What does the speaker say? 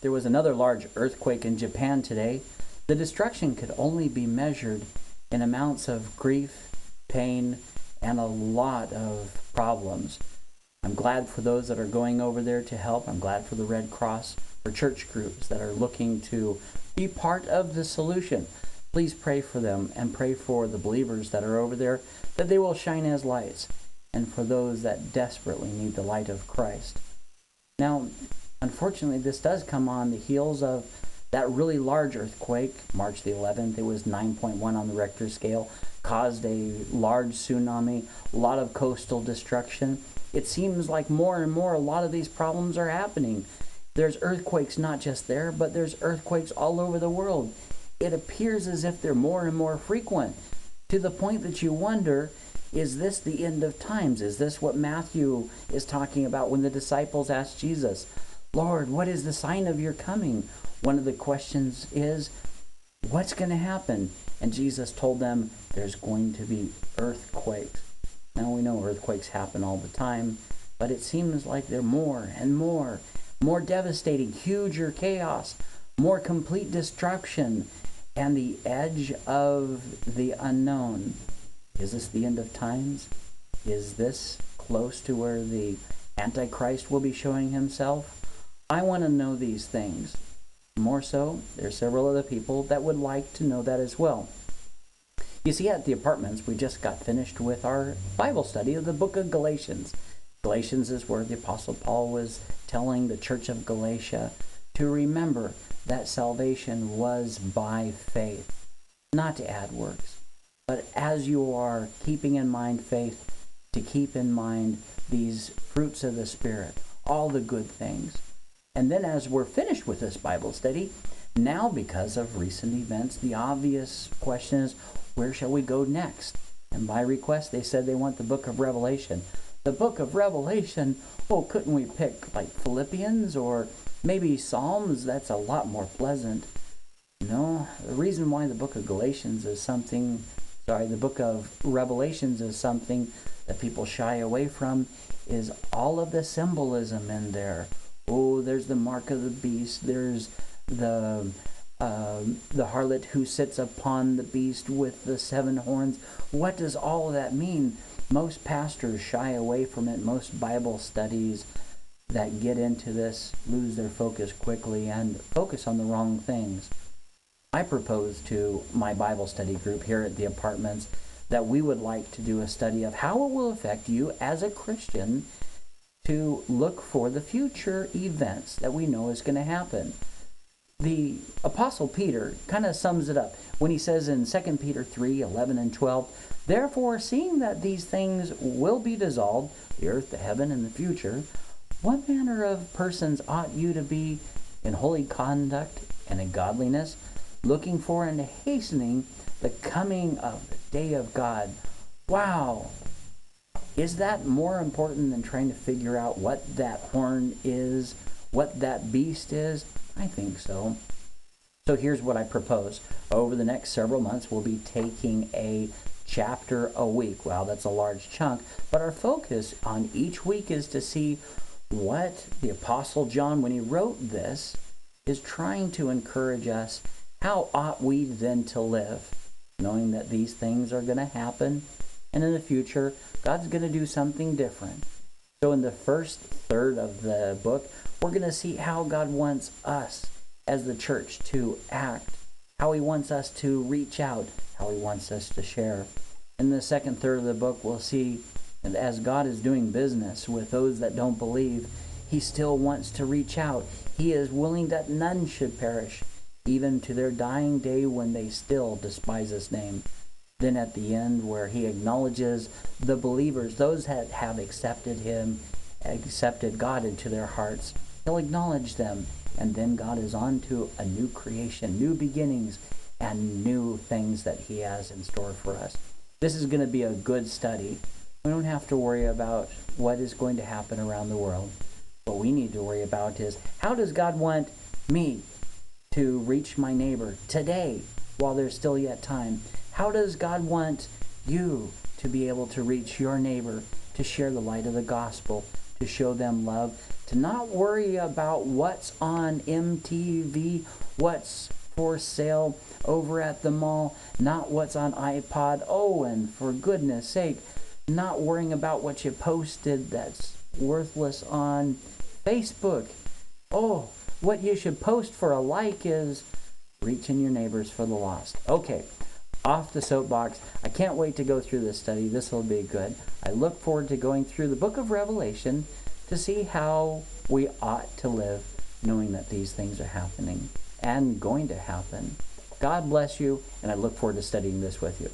there was another large earthquake in Japan today. The destruction could only be measured in amounts of grief, pain, and a lot of problems. I'm glad for those that are going over there to help. I'm glad for the Red Cross, for church groups that are looking to be part of the solution. Please pray for them and pray for the believers that are over there, that they will shine as lights, and for those that desperately need the light of Christ. Now, unfortunately, this does come on the heels of that really large earthquake, March the 11th. It was 9.1 on the Richter scale, caused a large tsunami, a lot of coastal destruction. It seems like more and more a lot of these problems are happening. There's earthquakes not just there, but there's earthquakes all over the world. It appears as if they're more and more frequent, to the point that you wonder, is this the end of times? Is this what Matthew is talking about when the disciples asked Jesus, Lord, what is the sign of your coming? One of the questions is, what's going to happen? And Jesus told them, there's going to be earthquakes. Now we know earthquakes happen all the time, but it seems like they're more and more devastating, huger chaos, more complete destruction, and the edge of the unknown. Is this the end of times? Is this close to where the Antichrist will be showing himself? I want to know these things. More so, there's several other people that would like to know that as well. You see, at the apartments, we just got finished with our Bible study of the book of Galatians. Galatians is where the Apostle Paul was telling the church of Galatia to remember that salvation was by faith, not to add works. But as you are keeping in mind faith, to keep in mind these fruits of the Spirit, all the good things. And then as we're finished with this Bible study, now because of recent events, the obvious question is, where shall we go next? And by request, they said they want the book of Revelation. The book of Revelation, couldn't we pick like Philippians or maybe Psalms? That's a lot more pleasant. No, the reason why the book of the book of Revelations is something that people shy away from is all of the symbolism in there. There's the mark of the beast. There's the harlot who sits upon the beast with the 7 horns. What does all of that mean? Most pastors shy away from it. Most Bible studies that get into this lose their focus quickly and focus on the wrong things. I propose to my Bible study group here at the apartments that we would like to do a study of how it will affect you as a Christian to look for the future events that we know is going to happen. The Apostle Peter kind of sums it up when he says in 2 Peter 3:11 and 12, therefore, seeing that these things will be dissolved, the earth, the heaven, and the future, what manner of persons ought you to be in holy conduct and in godliness, looking for and hastening the coming of the day of God? Wow! Is that more important than trying to figure out what that horn is, what that beast is? I think so. So here's what I propose. Over the next several months, we'll be taking a chapter a week. Well, that's a large chunk, but our focus on each week is to see what the Apostle John, when he wrote this, is trying to encourage us. How ought we then to live, knowing that these things are going to happen, and in the future, God's going to do something different. So in the first third of the book, we're going to see how God wants us as the church to act, how he wants us to reach out, how he wants us to share. In the second third of the book, we'll see that as God is doing business with those that don't believe, he still wants to reach out. He is willing that none should perish, even to their dying day when they still despise his name. Then at the end, where he acknowledges the believers, those that have accepted him, accepted God into their hearts, he'll acknowledge them. And then God is on to a new creation, new beginnings, and new things that he has in store for us. This is going to be a good study. We don't have to worry about what is going to happen around the world. What we need to worry about is, how does God want me to reach my neighbor today while there's still yet time? How does God want you to be able to reach your neighbor, to share the light of the gospel, to show them love, to not worry about what's on MTV, what's for sale over at the mall, not what's on iPod. Oh, and for goodness sake, not worrying about what you posted that's worthless on Facebook. Oh, what you should post for a like is reaching your neighbors for the lost. Okay, off the soapbox. I can't wait to go through this study. This will be good. I look forward to going through the book of Revelation to see how we ought to live, knowing that these things are happening and going to happen. God bless you, and I look forward to studying this with you.